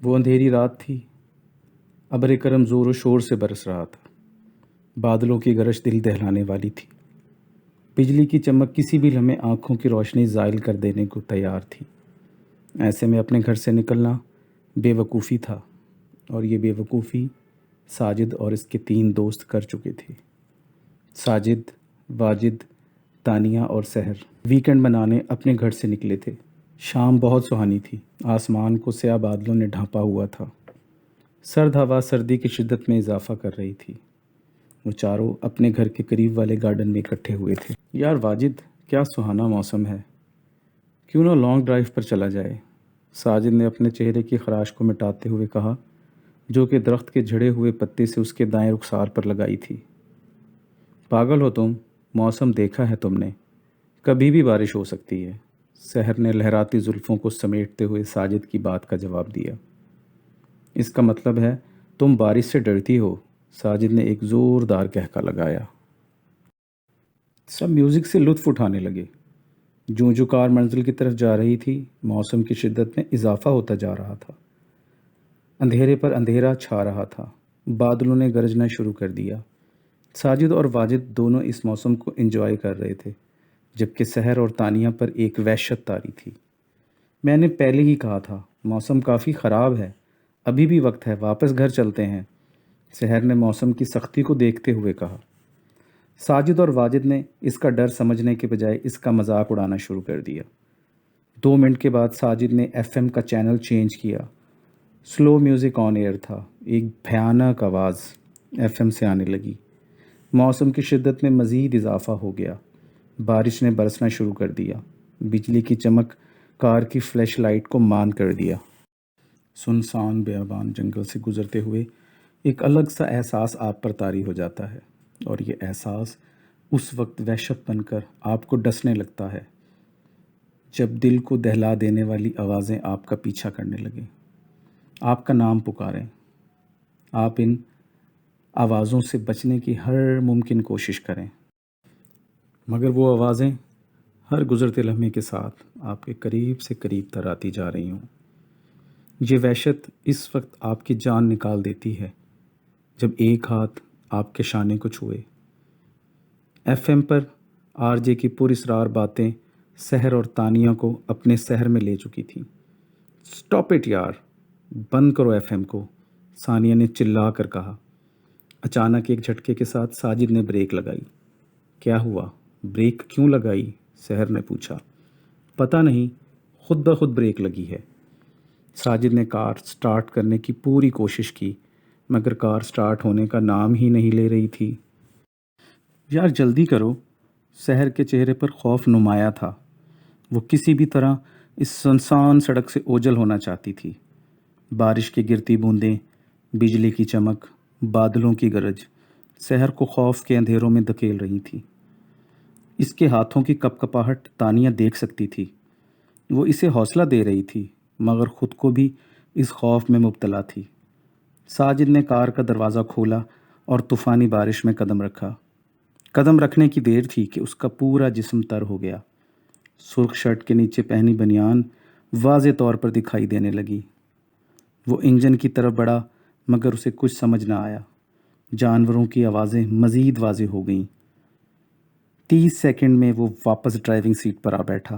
وہ اندھیری رات تھی۔ ابر کرم زور و شور سے برس رہا تھا۔ بادلوں کی گرج دل دہلانے والی تھی۔ بجلی کی چمک کسی بھی لمحے آنکھوں کی روشنی زائل کر دینے کو تیار تھی۔ ایسے میں اپنے گھر سے نکلنا بے وقوفی تھا، اور یہ بے وقوفی ساجد اور اس کے 3 دوست کر چکے تھے۔ ساجد، واجد، تانیہ اور سحر ویکنڈ منانے اپنے گھر سے نکلے تھے۔ شام بہت سہانی تھی۔ آسمان کو سیاہ بادلوں نے ڈھانپا ہوا تھا۔ سرد ہوا سردی کی شدت میں اضافہ کر رہی تھی۔ وہ چاروں اپنے گھر کے قریب والے گارڈن میں اکٹھے ہوئے تھے۔ یار واجد، کیا سہانا موسم ہے، کیوں نہ لانگ ڈرائیو پر چلا جائے؟ ساجد نے اپنے چہرے کی خراش کو مٹاتے ہوئے کہا، جو کہ درخت کے جھڑے ہوئے پتے سے اس کے دائیں رخسار پر لگائی تھی۔ پاگل ہو تم، موسم دیکھا ہے تم نے، کبھی بھی بارش ہو سکتی ہے۔ سحر نے لہراتی زلفوں کو سمیٹتے ہوئے ساجد کی بات کا جواب دیا۔ اس کا مطلب ہے تم بارش سے ڈرتی ہو؟ ساجد نے ایک زوردار کہکا لگایا۔ سب میوزک سے لطف اٹھانے لگے۔ جو کار منزل کی طرف جا رہی تھی، موسم کی شدت میں اضافہ ہوتا جا رہا تھا۔ اندھیرے پر اندھیرا چھا رہا تھا۔ بادلوں نے گرجنا شروع کر دیا۔ ساجد اور واجد دونوں اس موسم کو انجوائے کر رہے تھے، جبکہ سحر اور تانیہ پر ایک وحشت طاری تھی۔ میں نے پہلے ہی کہا تھا، موسم کافی خراب ہے، ابھی بھی وقت ہے، واپس گھر چلتے ہیں، سحر نے موسم کی سختی کو دیکھتے ہوئے کہا۔ ساجد اور واجد نے اس کا ڈر سمجھنے کے بجائے اس کا مذاق اڑانا شروع کر دیا۔ 2 منٹ کے بعد ساجد نے FM کا چینل چینج کیا۔ سلو میوزک آن ایئر تھا۔ ایک بھیانک آواز FM سے آنے لگی۔ موسم کی شدت میں مزید اضافہ ہو گیا۔ بارش نے برسنا شروع کر دیا۔ بجلی کی چمک کار کی فلیش لائٹ کو مان کر دیا۔ سنسان بیابان جنگل سے گزرتے ہوئے ایک الگ سا احساس آپ پر طاری ہو جاتا ہے، اور یہ احساس اس وقت وحشت بن کر آپ کو ڈسنے لگتا ہے جب دل کو دہلا دینے والی آوازیں آپ کا پیچھا کرنے لگیں، آپ کا نام پکاریں۔ آپ ان آوازوں سے بچنے کی ہر ممکن کوشش کریں، مگر وہ آوازیں ہر گزرتے لمحے کے ساتھ آپ کے قریب سے قریب تر آتی جا رہی ہوں۔ یہ وحشت اس وقت آپ کی جان نکال دیتی ہے جب ایک ہاتھ آپ کے شانے کو چھوئے۔ FM پر RJ کی پراسرار باتیں سحر اور تانیہ کو اپنے سحر میں لے چکی تھیں۔ سٹاپ اٹ یار، بند کرو FM کو، ثانیہ نے چلا کر کہا۔ اچانک ایک جھٹکے کے ساتھ ساجد نے بریک لگائی۔ کیا ہوا؟ بریک کیوں لگائی؟ سحر نے پوچھا۔ پتہ نہیں، خود بخود بریک لگی ہے۔ ساجد نے کار سٹارٹ کرنے کی پوری کوشش کی، مگر کار سٹارٹ ہونے کا نام ہی نہیں لے رہی تھی۔ یار جلدی کرو، سحر کے چہرے پر خوف نمایاں تھا۔ وہ کسی بھی طرح اس سنسان سڑک سے اوجھل ہونا چاہتی تھی۔ بارش کی گرتی بوندیں، بجلی کی چمک، بادلوں کی گرج سحر کو خوف کے اندھیروں میں دھکیل رہی تھی۔ اس کے ہاتھوں کی کپ کپاہٹ تانیہ دیکھ سکتی تھی۔ وہ اسے حوصلہ دے رہی تھی، مگر خود کو بھی اس خوف میں مبتلا تھی۔ ساجد نے کار کا دروازہ کھولا اور طوفانی بارش میں قدم رکھا۔ قدم رکھنے کی دیر تھی کہ اس کا پورا جسم تر ہو گیا۔ سرخ شرٹ کے نیچے پہنی بنیان واضح طور پر دکھائی دینے لگی۔ وہ انجن کی طرف بڑھا، مگر اسے کچھ سمجھ نہ آیا۔ جانوروں کی آوازیں مزید واضح ہو گئیں۔ 30 سیکنڈ میں وہ واپس ڈرائیونگ سیٹ پر آ بیٹھا۔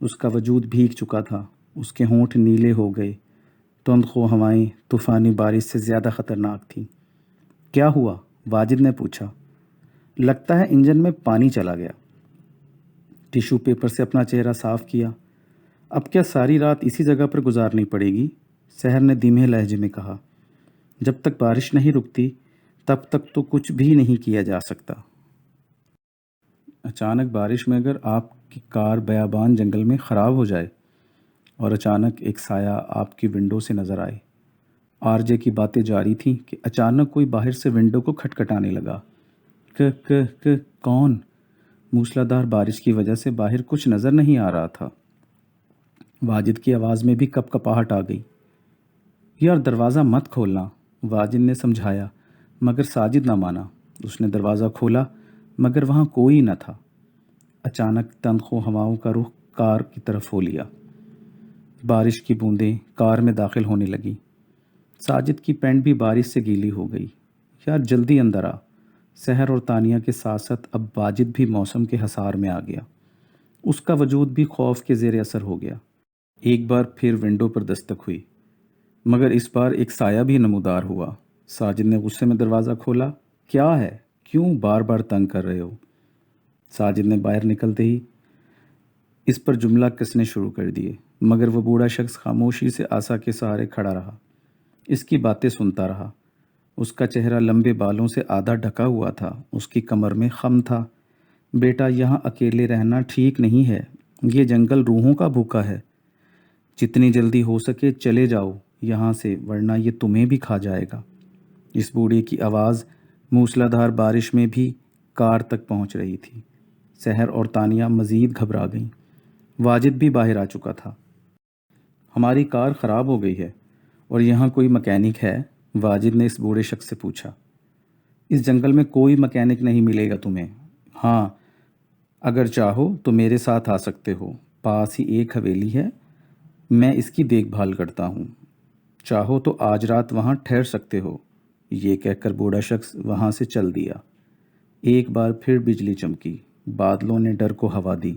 اس کا وجود بھیگ چکا تھا، اس کے ہونٹ نیلے ہو گئے۔ تندخو ہوائیں طوفانی بارش سے زیادہ خطرناک تھیں۔ کیا ہوا؟ واجد نے پوچھا۔ لگتا ہے انجن میں پانی چلا گیا۔ ٹیشو پیپر سے اپنا چہرہ صاف کیا۔ اب کیا ساری رات اسی جگہ پر گزارنی پڑے گی؟ سحر نے دھیمے لہجے میں کہا۔ جب تک بارش نہیں رکتی تب تک تو کچھ بھی نہیں کیا جا سکتا۔ اچانک بارش میں اگر آپ کی کار بیابان جنگل میں خراب ہو جائے، اور اچانک ایک سایہ آپ کی ونڈو سے نظر آئے۔ RJ کی باتیں جاری تھیں کہ اچانک کوئی باہر سے ونڈو کو کھٹکھٹانے لگا۔ کون؟ موسلادھار بارش کی وجہ سے باہر کچھ نظر نہیں آ رہا تھا۔ واجد کی آواز میں بھی کپ کپاہٹ آ گئی۔ یار دروازہ مت کھولنا، واجد نے سمجھایا، مگر ساجد نہ مانا۔ اس نے دروازہ کھولا، مگر وہاں کوئی نہ تھا۔ اچانک تندخو ہواؤں کا رخ کار کی طرف ہو لیا۔ بارش کی بوندیں کار میں داخل ہونے لگیں۔ ساجد کی پینٹ بھی بارش سے گیلی ہو گئی۔ یار جلدی اندر آ۔ سحر اور تانیہ کے ساتھ ساتھ اب واجد بھی موسم کے حصار میں آ گیا۔ اس کا وجود بھی خوف کے زیر اثر ہو گیا۔ ایک بار پھر ونڈو پر دستک ہوئی، مگر اس بار ایک سایہ بھی نمودار ہوا۔ ساجد نے غصے میں دروازہ کھولا۔ کیا ہے؟ کیوں بار بار تنگ کر رہے ہو؟ ساجد نے باہر نکلتے ہی اس پر جملہ کسنے شروع کر دیے، مگر وہ بوڑھا شخص خاموشی سے آسا کے سہارے کھڑا رہا، اس کی باتیں سنتا رہا۔ اس کا چہرہ لمبے بالوں سے آدھا ڈھکا ہوا تھا، اس کی کمر میں خم تھا۔ بیٹا، یہاں اکیلے رہنا ٹھیک نہیں ہے، یہ جنگل روحوں کا بھوکا ہے۔ جتنی جلدی ہو سکے چلے جاؤ یہاں سے، ورنہ یہ تمہیں بھی کھا جائے گا۔ اس بوڑھے کی آواز موسلادھار بارش میں بھی کار تک پہنچ رہی تھی۔ سحر اور تانیہ مزید گھبرا گئیں۔ واجد بھی باہر آ چکا تھا۔ ہماری کار خراب ہو گئی ہے اور یہاں کوئی مکینک ہے؟ واجد نے اس بوڑھے شخص سے پوچھا۔ اس جنگل میں کوئی مکینک نہیں ملے گا تمہیں۔ ہاں، اگر چاہو تو میرے ساتھ آ سکتے ہو، پاس ہی ایک حویلی ہے، میں اس کی دیکھ بھال کرتا ہوں، چاہو تو آج رات وہاں ٹھہر سکتے ہو۔ یہ کہہ کر بوڑھا شخص وہاں سے چل دیا۔ ایک بار پھر بجلی چمکی، بادلوں نے ڈر کو ہوا دی۔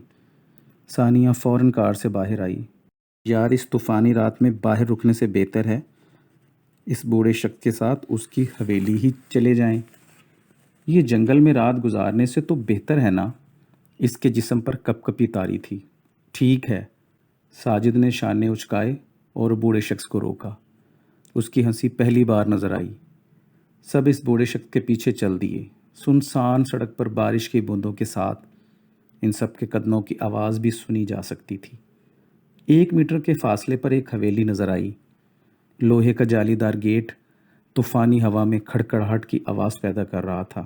ثانیہ فوراً کار سے باہر آئی۔ یار اس طوفانی رات میں باہر رکنے سے بہتر ہے اس بوڑھے شخص کے ساتھ اس کی حویلی ہی چلے جائیں۔ یہ جنگل میں رات گزارنے سے تو بہتر ہے نا؟ اس کے جسم پر کپ کپی تاری تھی۔ ٹھیک ہے، ساجد نے شانے اچکائے اور بوڑھے شخص کو روکا۔ اس کی ہنسی پہلی بار نظر آئی۔ سب اس بوڑھے شخص کے پیچھے چل دیے۔ سنسان سڑک پر بارش کی بوندوں کے ساتھ ان سب کے قدموں کی آواز بھی سنی جا سکتی تھی۔ 1 میٹر کے فاصلے پر ایک حویلی نظر آئی۔ لوہے کا جالی دار گیٹ طوفانی ہوا میں کھڑکڑاہٹ کی آواز پیدا کر رہا تھا۔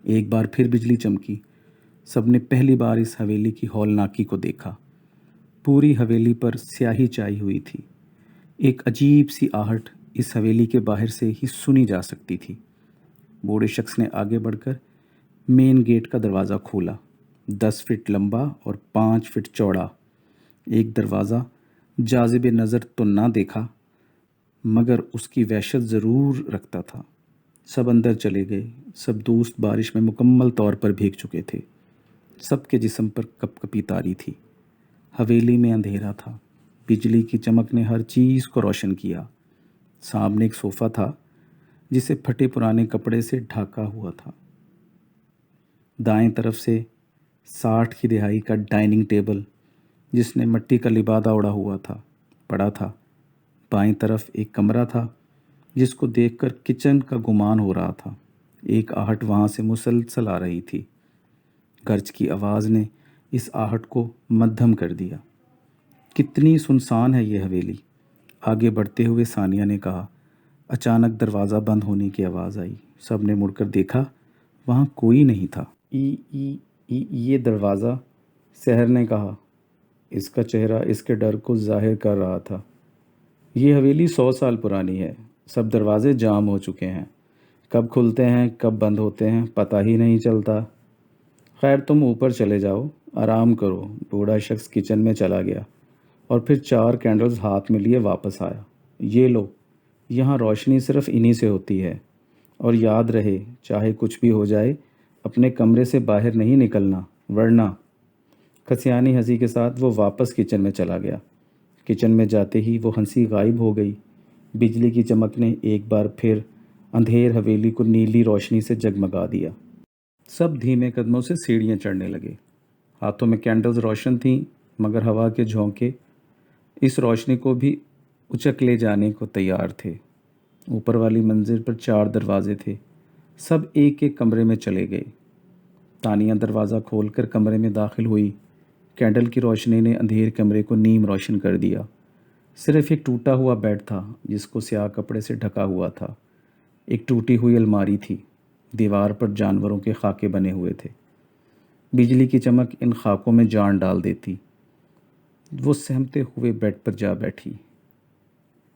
ایک بار پھر بجلی چمکی۔ سب نے پہلی بار اس حویلی کی ہولناکی کو دیکھا۔ پوری حویلی پر سیاہی چھائی ہوئی تھی۔ ایک عجیب سی آہٹ اس حویلی کے باہر سے ہی سنی جا سکتی تھی۔ بوڑھے شخص نے آگے بڑھ کر مین گیٹ کا دروازہ کھولا۔ 10 فٹ لمبا اور 5 فٹ چوڑا ایک دروازہ جاذب نظر تو نہ دیکھا، مگر اس کی وحشت ضرور رکھتا تھا۔ سب اندر چلے گئے۔ سب دوست بارش میں مکمل طور پر بھیگ چکے تھے۔ سب کے جسم پر کپ کپی تاری تھی۔ حویلی میں اندھیرا تھا۔ بجلی کی چمک نے ہر چیز کو روشن کیا۔ سامنے ایک صوفہ تھا جسے پھٹے پرانے کپڑے سے ڈھاکا ہوا تھا۔ دائیں طرف سے 60 کی دہائی کا ڈائننگ ٹیبل جس نے مٹی کا لبادہ اڑا ہوا تھا پڑا تھا۔ بائیں طرف ایک کمرہ تھا جس کو دیکھ کر کچن کا گمان ہو رہا تھا۔ ایک آہٹ وہاں سے مسلسل آ رہی تھی۔ گرج کی آواز نے اس آہٹ کو مدھم کر دیا۔ کتنی سنسان ہے یہ حویلی، آگے بڑھتے ہوئے ثانیہ نے کہا۔ اچانک دروازہ بند ہونے کی آواز آئی۔ سب نے مڑ کر دیکھا، وہاں کوئی نہیں تھا۔ یہ دروازہ، سحر نے کہا۔ اس کا چہرہ اس کے ڈر کو ظاہر کر رہا تھا۔ یہ حویلی 100 سال پرانی ہے، سب دروازے جام ہو چکے ہیں، کب کھلتے ہیں کب بند ہوتے ہیں پتہ ہی نہیں چلتا۔ خیر تم اوپر چلے جاؤ، آرام کرو۔ بوڑھا شخص کچن میں چلا گیا اور پھر 4 کینڈلز ہاتھ میں لیے واپس آیا۔ یہ لو، یہاں روشنی صرف انہی سے ہوتی ہے، اور یاد رہے چاہے کچھ بھی ہو جائے اپنے کمرے سے باہر نہیں نکلنا، ورنہ۔ کھسیانی ہنسی کے ساتھ وہ واپس کچن میں چلا گیا۔ کچن میں جاتے ہی وہ ہنسی غائب ہو گئی۔ بجلی کی چمک نے ایک بار پھر اندھیر حویلی کو نیلی روشنی سے جگمگا دیا۔ سب دھیمے قدموں سے سیڑھیاں چڑھنے لگے۔ ہاتھوں میں کینڈلز روشن تھیں، مگر ہوا کے جھونکے اس روشنی کو بھی اچک لے جانے کو تیار تھے۔ اوپر والی منزل پر 4 دروازے تھے۔ سب ایک ایک کمرے میں چلے گئے۔ تانیہ دروازہ کھول کر کمرے میں داخل ہوئی۔ کینڈل کی روشنی نے اندھیر کمرے کو نیم روشن کر دیا۔ صرف ایک ٹوٹا ہوا بیڈ تھا جس کو سیاہ کپڑے سے ڈھکا ہوا تھا۔ ایک ٹوٹی ہوئی الماری تھی، دیوار پر جانوروں کے خاکے بنے ہوئے تھے۔ بجلی کی چمک ان خاکوں میں جان ڈال دیتی۔ وہ سہمتے ہوئے بیڈ پر جا بیٹھی۔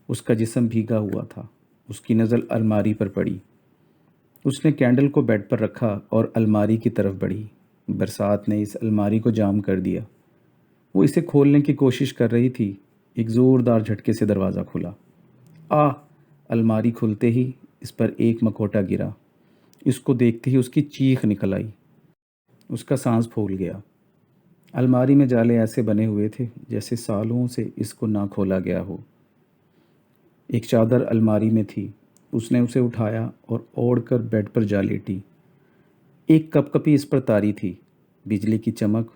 اس کا جسم بھیگا ہوا تھا۔ اس کی نظر الماری پر پڑی۔ اس نے کینڈل کو بیڈ پر رکھا اور الماری کی طرف بڑھی۔ برسات نے اس الماری کو جام کر دیا۔ وہ اسے کھولنے کی کوشش کر رہی تھی، ایک زوردار جھٹکے سے دروازہ کھلا۔ آہ! الماری کھلتے ہی اس پر ایک مکوٹا گرا۔ اس کو دیکھتے ہی اس کی چیخ نکل آئی۔ اس کا سانس پھول گیا۔ الماری میں جالے ایسے بنے ہوئے تھے جیسے سالوں سے اس کو نہ کھولا گیا ہو۔ ایک چادر الماری میں تھی۔ اس نے اسے اٹھایا اور اوڑھ کر بیڈ پر جا لیٹی۔ ایک کپ کپی اس پر طاری تھی۔ بجلی کی چمک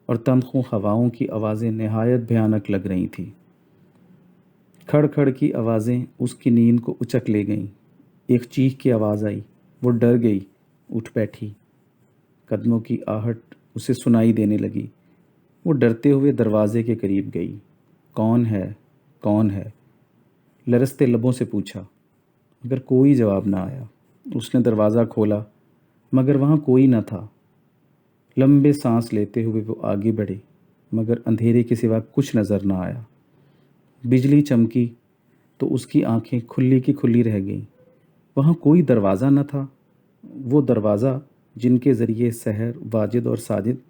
اور تندخو ہواؤں کی آوازیں نہایت بھیانک لگ رہی تھیں۔ کھڑ کھڑ کی آوازیں اس کی نیند کو اچک لے گئیں۔ ایک چیخ کی آواز آئی۔ وہ ڈر گئی، اٹھ بیٹھی۔ قدموں کی آہٹ اسے سنائی دینے لگی۔ وہ ڈرتے ہوئے دروازے کے قریب گئی۔ کون ہے؟ کون ہے؟ لرزتے لبوں سے پوچھا، مگر کوئی جواب نہ آیا۔ اس نے دروازہ کھولا، مگر وہاں کوئی نہ تھا۔ لمبے سانس لیتے ہوئے وہ آگے بڑھے، مگر اندھیرے کے سوا کچھ نظر نہ آیا۔ بجلی چمکی تو اس کی آنکھیں کھلی کی کھلی رہ گئیں۔ وہاں کوئی دروازہ نہ تھا۔ وہ دروازہ جن کے ذریعے سحر، واجد اور ساجد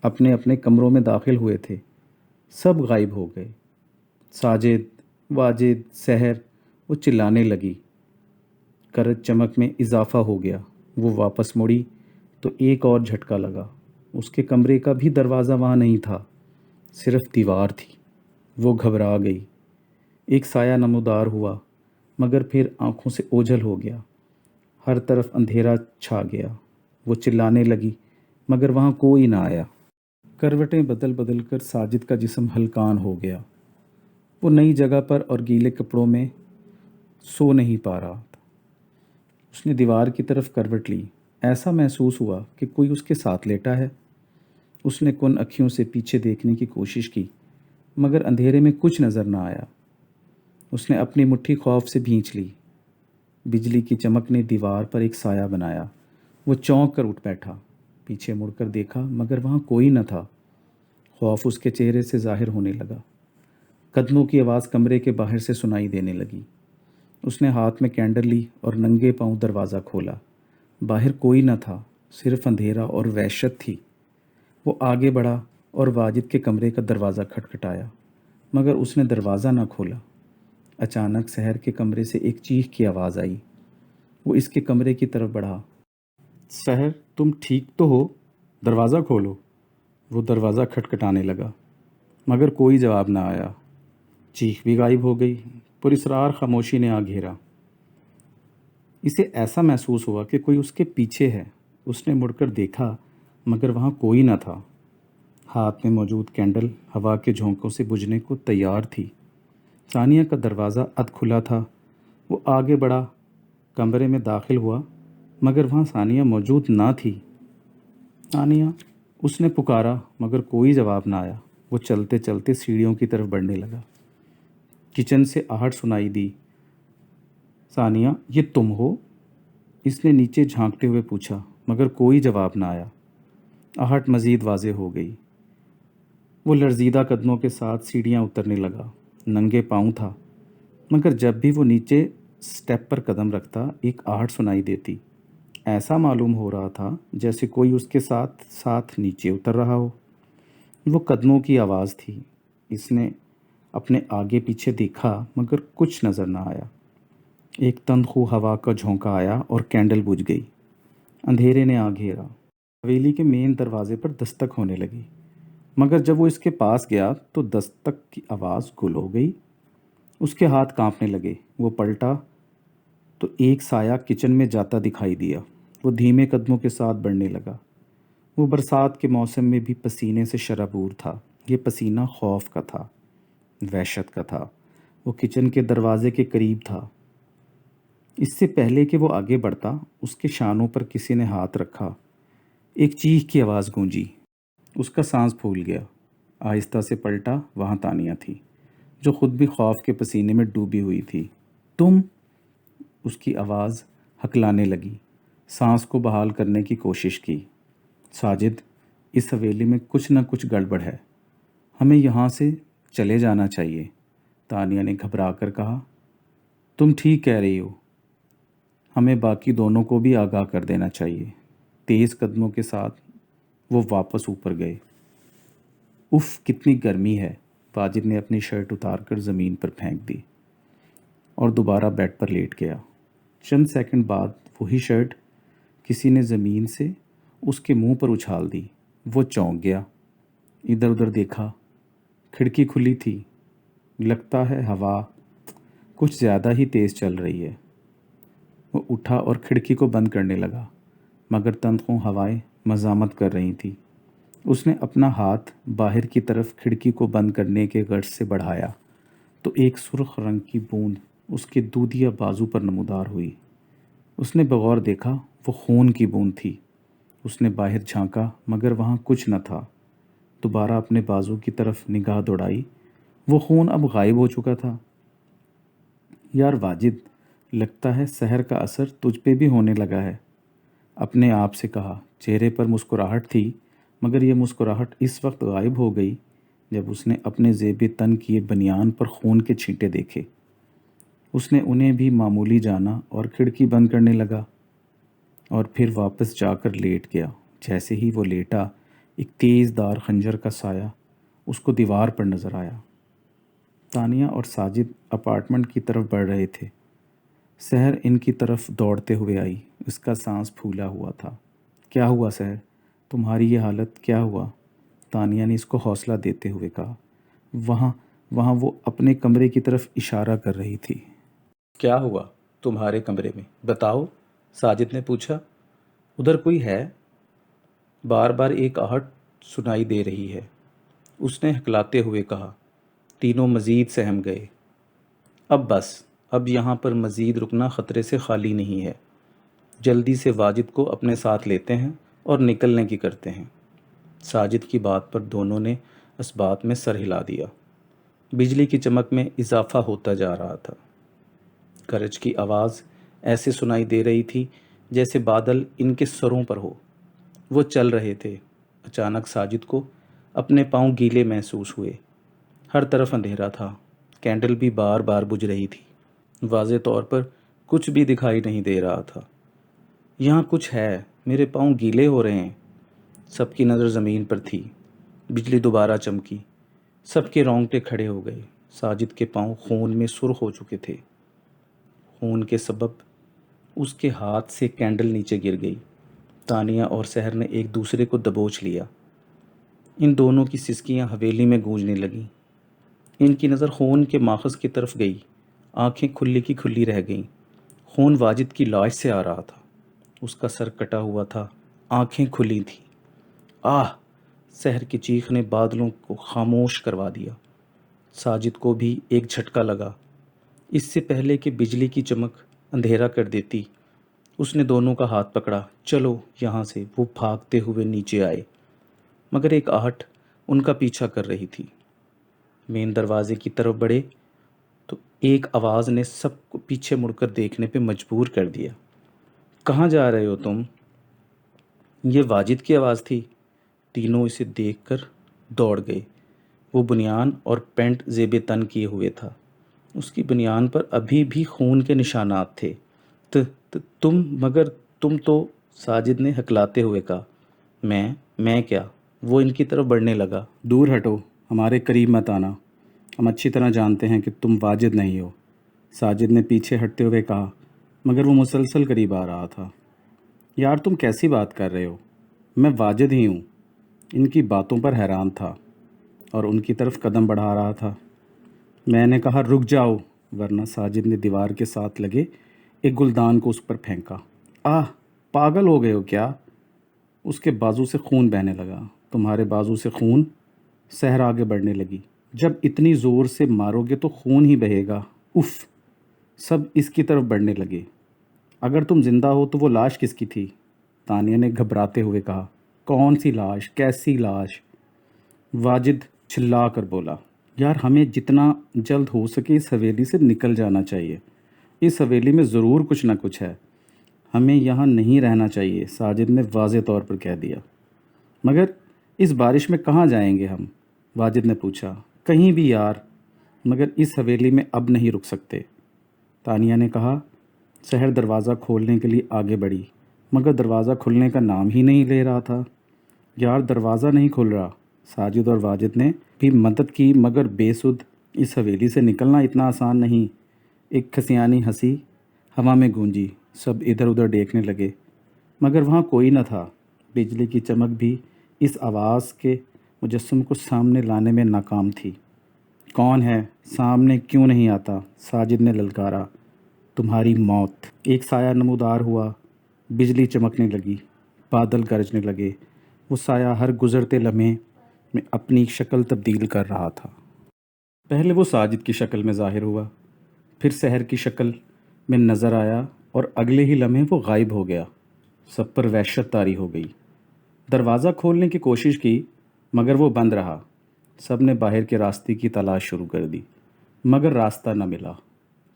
اپنے اپنے کمروں میں داخل ہوئے تھے، سب غائب ہو گئے۔ ساجد، واجد، سحر، وہ چلانے لگی۔ کرج چمک میں اضافہ ہو گیا۔ وہ واپس مڑی تو ایک اور جھٹکا لگا۔ اس کے کمرے کا بھی دروازہ وہاں نہیں تھا، صرف دیوار تھی۔ وہ گھبرا گئی۔ ایک سایہ نمودار ہوا، مگر پھر آنکھوں سے اوجھل ہو گیا۔ ہر طرف اندھیرا چھا گیا۔ وہ چلانے لگی، مگر وہاں کوئی نہ آیا۔ کروٹیں بدل بدل کر ساجد کا جسم ہلکان ہو گیا۔ وہ نئی جگہ پر اور گیلے کپڑوں میں سو نہیں پا رہا تھا۔ اس نے دیوار کی طرف کروٹ لی۔ ایسا محسوس ہوا کہ کوئی اس کے ساتھ لیٹا ہے۔ اس نے کن اکھیوں سے پیچھے دیکھنے کی کوشش کی، مگر اندھیرے میں کچھ نظر نہ آیا۔ اس نے اپنی مٹھی خوف سے بھینچ لی۔ بجلی کی چمک نے دیوار پر ایک سایہ بنایا۔ وہ چونک کر اٹھ بیٹھا، پیچھے مڑ کر دیکھا، مگر وہاں کوئی نہ تھا۔ خوف اس کے چہرے سے ظاہر ہونے لگا۔ قدموں کی آواز کمرے کے باہر سے سنائی دینے لگی۔ اس نے ہاتھ میں کینڈل لی اور ننگے پاؤں دروازہ کھولا۔ باہر کوئی نہ تھا، صرف اندھیرا اور وحشت تھی۔ وہ آگے بڑھا اور واجد کے کمرے کا دروازہ کھٹکھٹایا، مگر اس نے دروازہ نہ کھولا۔ اچانک سحر کے کمرے سے ایک چیخ کی آواز آئی۔ وہ اس کے کمرے کی طرف بڑھا۔ سحر، تم ٹھیک تو ہو؟ دروازہ کھولو۔ وہ دروازہ کھٹکھٹانے لگا، مگر کوئی جواب نہ آیا۔ چیخ بھی غائب ہو گئی۔ پراسرار خاموشی نے آ گھیرا۔ اسے ایسا محسوس ہوا کہ کوئی اس کے پیچھے ہے۔ اس نے مڑ کر دیکھا، مگر وہاں کوئی نہ تھا۔ ہاتھ میں موجود کینڈل ہوا کے جھونکوں سے بجھنے کو تیار تھی۔ ثانیہ کا دروازہ ادھ کھلا تھا۔ وہ آگے بڑھا، کمرے میں داخل ہوا، مگر وہاں ثانیہ موجود نہ تھی۔ ثانیہ، اس نے پکارا، مگر کوئی جواب نہ آیا۔ وہ چلتے چلتے سیڑھیوں کی طرف بڑھنے لگا۔ کچن سے آہٹ سنائی دی۔ ثانیہ، یہ تم ہو؟ اس نے نیچے جھانکتے ہوئے پوچھا، مگر کوئی جواب نہ آیا۔ آہٹ مزید واضح ہو گئی۔ وہ لرزیدہ قدموں کے ساتھ سیڑھیاں اترنے لگا۔ ننگے پاؤں تھا، مگر جب بھی وہ نیچے سٹیپ پر قدم رکھتا ایک آہٹ سنائی دیتی۔ ایسا معلوم ہو رہا تھا جیسے کوئی اس کے ساتھ ساتھ نیچے اتر رہا ہو۔ وہ قدموں کی آواز تھی۔ اس نے اپنے آگے پیچھے دیکھا، مگر کچھ نظر نہ آیا۔ ایک تندخو ہوا کا جھونکا آیا اور کینڈل بجھ گئی۔ اندھیرے نے آ گھیرا۔ حویلی کے مین دروازے پر دستک ہونے لگی، مگر جب وہ اس کے پاس گیا تو دستک کی آواز گل ہو گئی۔ اس کے ہاتھ کانپنے لگے۔ وہ پلٹا تو ایک سایہ کچن میں جاتا دکھائی دیا۔ وہ دھیمے قدموں کے ساتھ بڑھنے لگا۔ وہ برسات کے موسم میں بھی پسینے سے شرابور تھا۔ یہ پسینہ خوف کا تھا، وحشت کا تھا۔ وہ کچن کے دروازے کے قریب تھا۔ اس سے پہلے کہ وہ آگے بڑھتا، اس کے شانوں پر کسی نے ہاتھ رکھا۔ ایک چیخ کی آواز گونجی۔ اس کا سانس پھول گیا۔ آہستہ سے پلٹا، وہاں تانیہ تھی، جو خود بھی خوف کے پسینے میں ڈوبی ہوئی تھی۔ تم؟ اس کی آواز ہکلانے لگی۔ سانس کو بحال کرنے کی کوشش کی۔ ساجد، اس حویلی میں کچھ نہ کچھ گڑبڑ ہے۔ ہمیں یہاں سے چلے جانا چاہیے، تانیہ نے گھبرا کر کہا۔ تم ٹھیک کہہ رہی ہو، ہمیں باقی دونوں کو بھی آگاہ کر دینا چاہیے۔ تیز قدموں کے ساتھ وہ واپس اوپر گئے۔ اف کتنی گرمی ہے۔ واجد نے اپنی شرٹ اتار کر زمین پر پھینک دی اور دوبارہ بیڈ پر لیٹ گیا۔ چند سیکنڈ بعد وہی شرٹ کسی نے زمین سے اس کے منہ پر اچھال دی۔ وہ چونک گیا، ادھر ادھر دیکھا، کھڑکی کھلی تھی۔ لگتا ہے ہوا کچھ زیادہ ہی تیز چل رہی ہے۔ وہ اٹھا اور کھڑکی کو بند کرنے لگا، مگر تنخوں ہوائیں مزاحمت کر رہی تھیں۔ اس نے اپنا ہاتھ باہر کی طرف کھڑکی کو بند کرنے کے غرض سے بڑھایا تو ایک سرخ رنگ کی بوند اس کے دودیا بازو پر نمودار ہوئی۔ اس نے بغور دیکھا، وہ خون کی بوند تھی۔ اس نے باہر جھانکا مگر وہاں کچھ نہ تھا۔ دوبارہ اپنے بازو کی طرف نگاہ دوڑائی، وہ خون اب غائب ہو چکا تھا۔ یار واجد، لگتا ہے سحر کا اثر تجھ پہ بھی ہونے لگا ہے، اپنے آپ سے کہا۔ چہرے پر مسکراہٹ تھی مگر یہ مسکراہٹ اس وقت غائب ہو گئی جب اس نے اپنے زیب تن کیے بنیان پر خون کے چھینٹے دیکھے۔ اس نے انہیں بھی معمولی جانا اور کھڑکی بند کرنے لگا اور پھر واپس جا کر لیٹ گیا۔ جیسے ہی وہ لیٹا، ایک تیز دار خنجر کا سایہ اس کو دیوار پر نظر آیا۔ تانیہ اور ساجد اپارٹمنٹ کی طرف بڑھ رہے تھے۔ سحر ان کی طرف دوڑتے ہوئے آئی، اس کا سانس پھولا ہوا تھا۔ کیا ہوا سحر؟ تمہاری یہ حالت کیا ہوا؟ تانیہ نے اس کو حوصلہ دیتے ہوئے کہا۔ وہاں وہ اپنے کمرے کی طرف اشارہ کر رہی تھی۔ کیا ہوا تمہارے کمرے میں؟ بتاؤ، ساجد نے پوچھا۔ ادھر کوئی ہے؟ بار بار ایک آہٹ سنائی دے رہی ہے، اس نے ہکلاتے ہوئے کہا۔ تینوں مزید سہم گئے۔ اب بس، اب یہاں پر مزید رکنا خطرے سے خالی نہیں ہے۔ جلدی سے واجد کو اپنے ساتھ لیتے ہیں اور نکلنے کی کرتے ہیں۔ ساجد کی بات پر دونوں نے اس بات میں سر ہلا دیا۔ بجلی کی چمک میں اضافہ ہوتا جا رہا تھا۔ گرج کی آواز ایسے سنائی دے رہی تھی جیسے بادل ان کے سروں پر ہو۔ وہ چل رہے تھے۔ اچانک ساجد کو اپنے پاؤں گیلے محسوس ہوئے۔ ہر طرف اندھیرا تھا، کینڈل بھی بار بار بجھ رہی تھی۔ واضح طور پر کچھ بھی دکھائی نہیں دے رہا تھا۔ یہاں کچھ ہے، میرے پاؤں گیلے ہو رہے ہیں۔ سب کی نظر زمین پر تھی۔ بجلی دوبارہ چمکی، سب کے رونگٹے کھڑے ہو گئے۔ ساجد کے پاؤں خون میں سرخ ہو چکے تھے۔ خون کے سبب اس کے ہاتھ سے کینڈل نیچے گر گئی۔ تانیہ اور سحر نے ایک دوسرے کو دبوچ لیا۔ ان دونوں کی سسکیاں حویلی میں گونجنے لگیں۔ ان کی نظر خون کے ماخذ کی طرف گئی، آنکھیں کھلی کی کھلی رہ گئیں۔ خون واجد کی لاش سے آ رہا تھا، اس کا سر کٹا ہوا تھا، آنکھیں کھلی تھیں۔ آہ! سحر کی چیخ نے بادلوں کو خاموش کروا دیا۔ ساجد کو بھی ایک جھٹکا لگا۔ اس سے پہلے کہ بجلی کی چمک اندھیرا کر دیتی، اس نے دونوں کا ہاتھ پکڑا۔ چلو یہاں سے۔ وہ بھاگتے ہوئے نیچے آئے مگر ایک آہٹ ان کا پیچھا کر رہی تھی۔ مین دروازے کی طرف بڑھے تو ایک آواز نے سب کو پیچھے مڑ کر دیکھنے پہ مجبور کر دیا۔ کہاں جا رہے ہو تم؟ یہ واجد کی آواز تھی۔ تینوں اسے دیکھ کر دوڑ گئے۔ وہ بنیان اور پینٹ زیب تن کیے ہوئے تھا۔ اس کی بنیان پر ابھی بھی خون کے نشانات تھے۔ مگر تم تو، ساجد نے ہکلاتے ہوئے کہا۔ میں کیا؟ وہ ان کی طرف بڑھنے لگا۔ دور ہٹو، ہمارے قریب مت آنا، ہم اچھی طرح جانتے ہیں کہ تم واجد نہیں ہو، ساجد نے پیچھے ہٹتے ہوئے کہا، مگر وہ مسلسل قریب آ رہا تھا۔ یار تم کیسی بات کر رہے ہو؟ میں واجد ہی ہوں۔ ان کی باتوں پر حیران تھا اور ان کی طرف قدم بڑھا رہا تھا۔ میں نے کہا رک جاؤ، ورنہ ساجد نے دیوار کے ساتھ لگے ایک گلدان کو اس پر پھینکا۔ آہ! پاگل ہو گئے ہو کیا؟ اس کے بازو سے خون بہنے لگا۔ تمہارے بازو سے خون؟ سحر آگے بڑھنے لگی۔ جب اتنی زور سے مارو گے تو خون ہی بہے گا۔ اف! سب اس کی طرف بڑھنے لگے۔ اگر تم زندہ ہو تو وہ لاش کس کی تھی؟ تانیہ نے گھبراتے ہوئے کہا۔ کون سی لاش؟ کیسی لاش؟ واجد چلا کر بولا۔ یار ہمیں جتنا جلد ہو سکے اس حویلی سے نکل جانا چاہیے۔ اس حویلی میں ضرور کچھ نہ کچھ ہے، ہمیں یہاں نہیں رہنا چاہیے، ساجد نے واضح طور پر کہہ دیا۔ مگر اس بارش میں کہاں جائیں گے ہم؟ واجد نے پوچھا۔ کہیں بھی یار، مگر اس حویلی میں اب نہیں رک سکتے، تانیہ نے کہا۔ سحر دروازہ کھولنے کے لیے آگے بڑھی مگر دروازہ کھلنے کا نام ہی نہیں لے رہا تھا۔ یار دروازہ نہیں کھل رہا، ساجد اور واجد نے بھی مدد کی، مگر بے سود۔ اس حویلی سے نکلنا اتنا آسان نہیں۔ ایک کھسیانی ہنسی ہوا میں گونجی، سب ادھر ادھر دیکھنے لگے، مگر وہاں کوئی نہ تھا۔ بجلی کی چمک بھی اس آواز کے مجسم کو سامنے لانے میں ناکام تھی۔ کون ہے؟ سامنے کیوں نہیں آتا؟ ساجد نے للکارا۔ تمہاری موت۔ ایک سایہ نمودار ہوا، بجلی چمکنے لگی، بادل گرجنے لگے۔ وہ سایہ ہر گزرتے لمحے میں اپنی شکل تبدیل کر رہا تھا۔ پہلے وہ ساجد کی شکل میں ظاہر ہوا، پھر سحر کی شکل میں نظر آیا، اور اگلے ہی لمحے وہ غائب ہو گیا۔ سب پر وحشت طاری ہو گئی۔ دروازہ کھولنے کی کوشش کی، مگر وہ بند رہا۔ سب نے باہر کے راستے کی تلاش شروع کر دی، مگر راستہ نہ ملا۔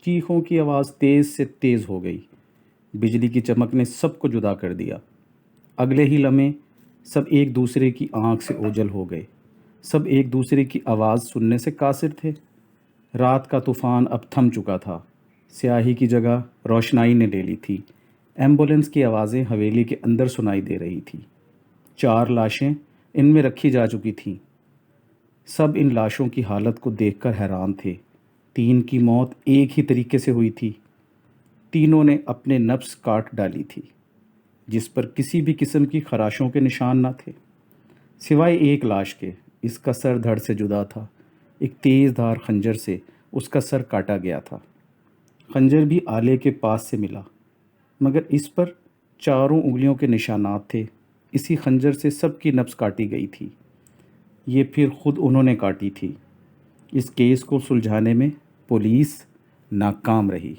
چیخوں کی آواز تیز سے تیز ہو گئی۔ بجلی کی چمک نے سب کو جدا کر دیا۔ اگلے ہی لمحے سب ایک دوسرے کی آنکھ سے اوجھل ہو گئے۔ سب ایک دوسرے کی آواز سننے سے قاصر تھے۔ رات کا طوفان اب تھم چکا تھا۔ سیاہی کی جگہ روشنائی نے لے لی تھی۔ ایمبولینس کی آوازیں حویلی کے اندر سنائی دے رہی تھی۔ 4 لاشیں ان میں رکھی جا چکی تھیں۔ سب ان لاشوں کی حالت کو دیکھ کر حیران تھے۔ 3 کی موت ایک ہی طریقے سے ہوئی تھی۔ تینوں نے اپنے نفس کاٹ ڈالی تھی، جس پر کسی بھی قسم کی خراشوں کے نشان نہ تھے، سوائے ایک لاش کے۔ اس کا سر دھڑ سے جدا تھا۔ ایک تیز دھار خنجر سے اس کا سر کاٹا گیا تھا۔ خنجر بھی آلے کے پاس سے ملا، مگر اس پر 4 انگلیوں کے نشانات تھے۔ اسی خنجر سے سب کی نفس کاٹی گئی تھی۔ یہ پھر خود انہوں نے کاٹی تھی۔ اس کیس کو سلجھانے میں پولیس ناکام رہی۔